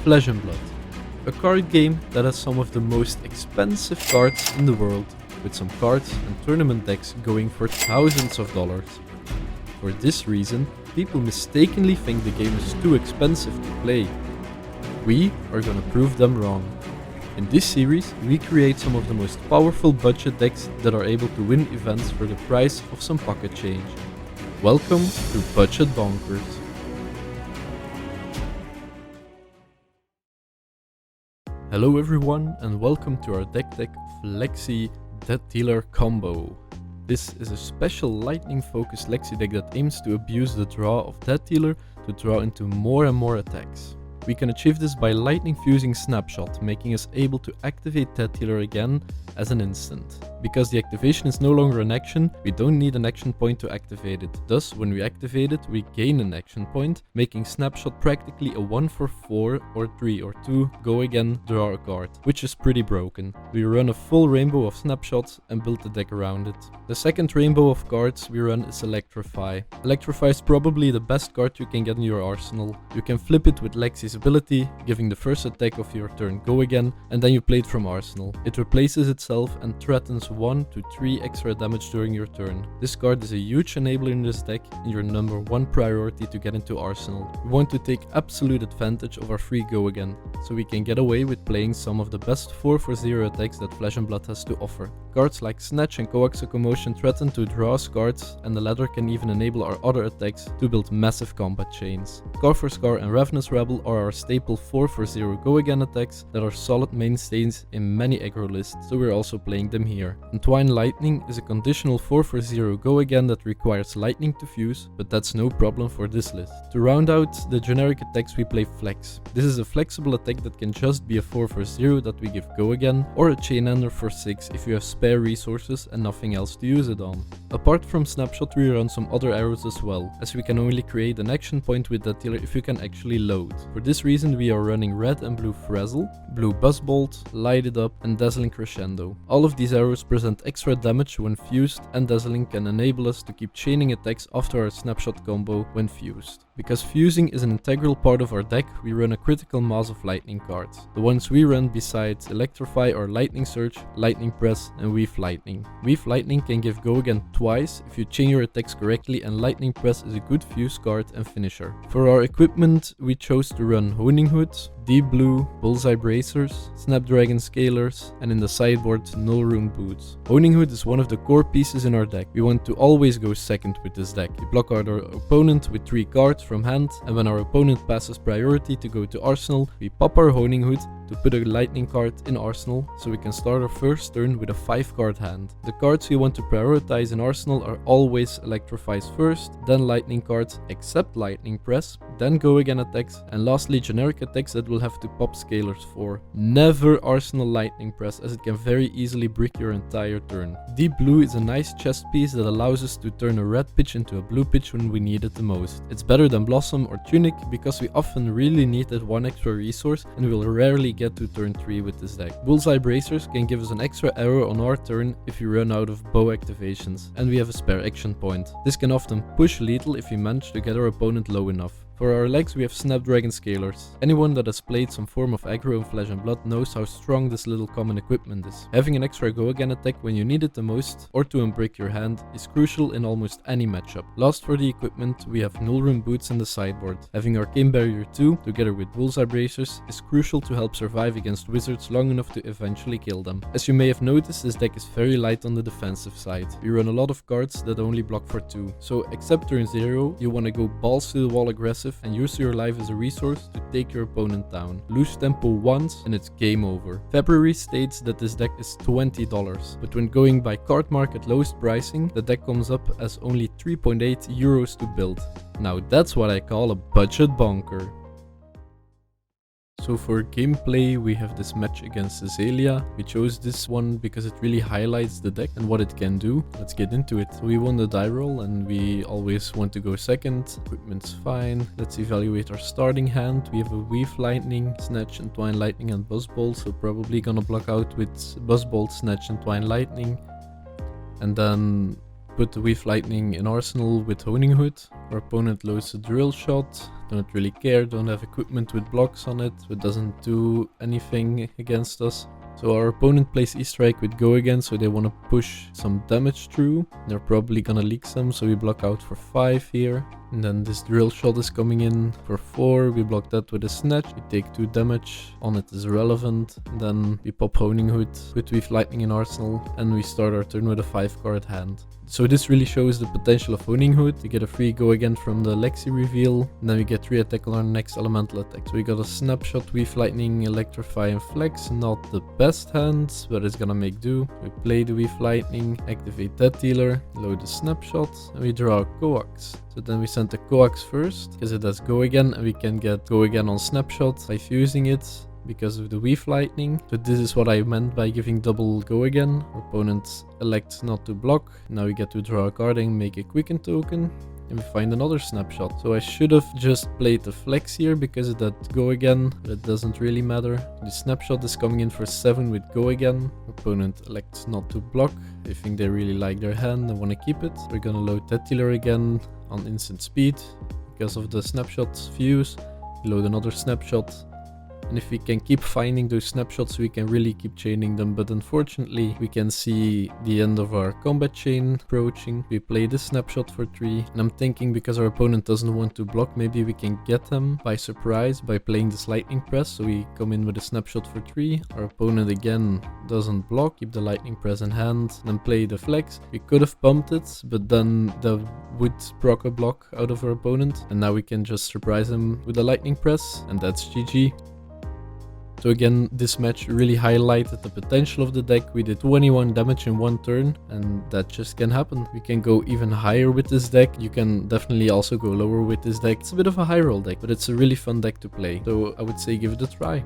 Flesh and Blood, a card game that has some of the most expensive cards in the world, with some cards and tournament decks going for thousands of dollars. For this reason, people mistakenly think the game is too expensive to play. We are gonna prove them wrong. In this series, we create some of the most powerful budget decks that are able to win events for the price of some pocket change. Welcome to Budget Bonkers. Hello everyone and welcome to our deck of Lexi Death Dealer combo. This is a special lightning focused Lexi deck that aims to abuse the draw of Death Dealer to draw into more and more attacks. We can achieve this by lightning fusing Snapshot, making us able to activate Death Dealer again as an instant. Because the activation is no longer an action, we don't need an action point to activate it. Thus, when we activate it, we gain an action point, making Snapshot practically a 1 for 4 or 3 or 2 go again, draw a card, which is pretty broken. We run a full rainbow of Snapshots and build the deck around it. The second rainbow of cards we run is Electrify. Electrify is probably the best card you can get in your arsenal. You can flip it with Lexi's ability, giving the first attack of your turn go again, and then you play it from arsenal. It replaces itself and threatens 1 to 3 extra damage during your turn. This card is a huge enabler in this deck and your number 1 priority to get into arsenal. We want to take absolute advantage of our free go again, so we can get away with playing some of the best 4 for 0 attacks that Flesh and Blood has to offer. Cards like Snatch and Coaxial Commotion threaten to draw us cards, and the latter can even enable our other attacks to build massive combat chains. Scar for Scar and Ravenous Rebel are our staple 4 for 0 go again attacks that are solid mainstays in many aggro lists, so we're also playing them here. Entwine Lightning is a conditional 4 for 0 go again that requires lightning to fuse, but that's no problem for this list. To round out the generic attacks, we play Flex. This is a flexible attack that can just be a 4 for 0 that we give go again, or a Chain Ender for 6 if you have spare resources and nothing else to use it on. Apart from Snapshot, we run some other arrows as well, as we can only create an action point with that dealer if you can actually load. For this reason, we are running red and blue Frazzle, blue Buzzbolt, Light It Up, and Dazzling Crescendo. All of these arrows present extra damage when fused, and Dazzling can enable us to keep chaining attacks after our Snapshot combo when fused. Because fusing is an integral part of our deck, we run a critical mass of lightning cards. The ones we run besides Electrify are Lightning Surge, Lightning Press, and Weave Lightning. Weave Lightning can give go again twice if you chain your attacks correctly, and Lightning Press is a good fuse card and finisher. For our equipment, we chose to run Honing Hood, Deep Blue, Bullseye Bracers, Snapdragon Scalers, and in the sideboard, Null Rune Boots. Honing Hood is one of the core pieces in our deck. We want to always go second with this deck. We block our opponent with 3 cards from hand, and when our opponent passes priority to go to arsenal, we pop our Honing Hood to put a lightning card in arsenal, so we can start our first turn with a 5 card hand. The cards we want to prioritize in arsenal are always Electrifies first, then lightning cards except Lightning Press, then go again attacks, and lastly generic attacks that we'll have to pop scalers for. Never arsenal Lightning Press, as it can very easily brick your entire turn. Deep Blue is a nice chest piece that allows us to turn a red pitch into a blue pitch when we need it the most. It's better than Blossom or Tunic because we often really need that 1 extra resource, and we'll rarely get to turn 3 with this deck. Bullseye Bracers can give us an extra arrow on our turn if we run out of bow activations, and we have a spare action point. This can often push lethal if we manage to get our opponent low enough. For our legs, we have Snapdragon Scalers. Anyone that has played some form of aggro in Flesh and Blood knows how strong this little common equipment is. Having an extra go again attack when you need it the most, or to unbreak your hand, is crucial in almost any matchup. Last for the equipment, we have Null Rune Boots in the sideboard. Having Arcane Barrier 2, together with Bullseye Bracers, is crucial to help survive against wizards long enough to eventually kill them. As you may have noticed, this deck is very light on the defensive side. We run a lot of cards that only block for 2, so except turn 0, you want to go balls to the wall aggressive and use your life as a resource to take your opponent down. Lose tempo once and it's game over. February states that this deck is $20, but when going by card market lowest pricing, the deck comes up as only 3.8 euros to build. Now that's what I call a budget bonker. So for gameplay, we have this match against Azalea. We chose this one because it really highlights the deck and what it can do. Let's get into it. So we won the die roll and we always want to go second. Equipment's fine. Let's evaluate our starting hand. We have a Weave Lightning, Snatch, Entwine Lightning, and Buzzbolt. So probably gonna block out with Buzzbolt, Snatch, Entwine Lightning. And then put the Weave Lightning in arsenal with Honing Hood. Our opponent loads a drill shot. Don't really care, don't have equipment with blocks on it, so it doesn't do anything against us. So our opponent plays E-Strike with Go Again, so they want to push some damage through. They're probably gonna leak some, so we block out for 5 here. And then this drill shot is coming in for 4, we block that with a snatch, we take 2 damage, on it is relevant. And then we pop Honing Hood with Weave Lightning in arsenal, and we start our turn with a 5-card hand. So this really shows the potential of Honing Hood. We get a free Go Again from the Lexi reveal, and then we get 3 attack on our next elemental attack. So we got a Snapshot, Weave Lightning, Electrify and Flex, not the best hands, but it's gonna make do. We play the Weave Lightning, activate that dealer, load the Snapshot, and we draw a Coax. So then we send the Coax first, because it has Go Again, and we can get Go Again on Snapshot by fusing it because of the Weave Lightning. So this is what I meant by giving double Go Again. Our opponent elects not to block. Now we get to draw a card and make a Quicken token. And we find another Snapshot. So I should have just played the Flex here because of that Go Again, but it doesn't really matter. The Snapshot is coming in for 7 with Go Again. Opponent elects not to block. They think they really like their hand and want to keep it. We're gonna load that dealer again on instant speed because of the Snapshot fuse. Load another Snapshot. And if we can keep finding those snapshots, we can really keep chaining them. But unfortunately, we can see the end of our combat chain approaching. We play this snapshot for 3. And I'm thinking because our opponent doesn't want to block, maybe we can get them by surprise by playing this lightning press. So we come in with a snapshot for 3. Our opponent again doesn't block, keep the lightning press in hand, then play the flex. We could have pumped it, but then that would proc a block out of our opponent. And now we can just surprise him with a lightning press, and that's GG. So again, this match really highlighted the potential of the deck. We did 21 damage in 1 turn, and that just can happen. We can go even higher with this deck. You can definitely also go lower with this deck. It's a bit of a high roll deck, but it's a really fun deck to play. So I would say give it a try.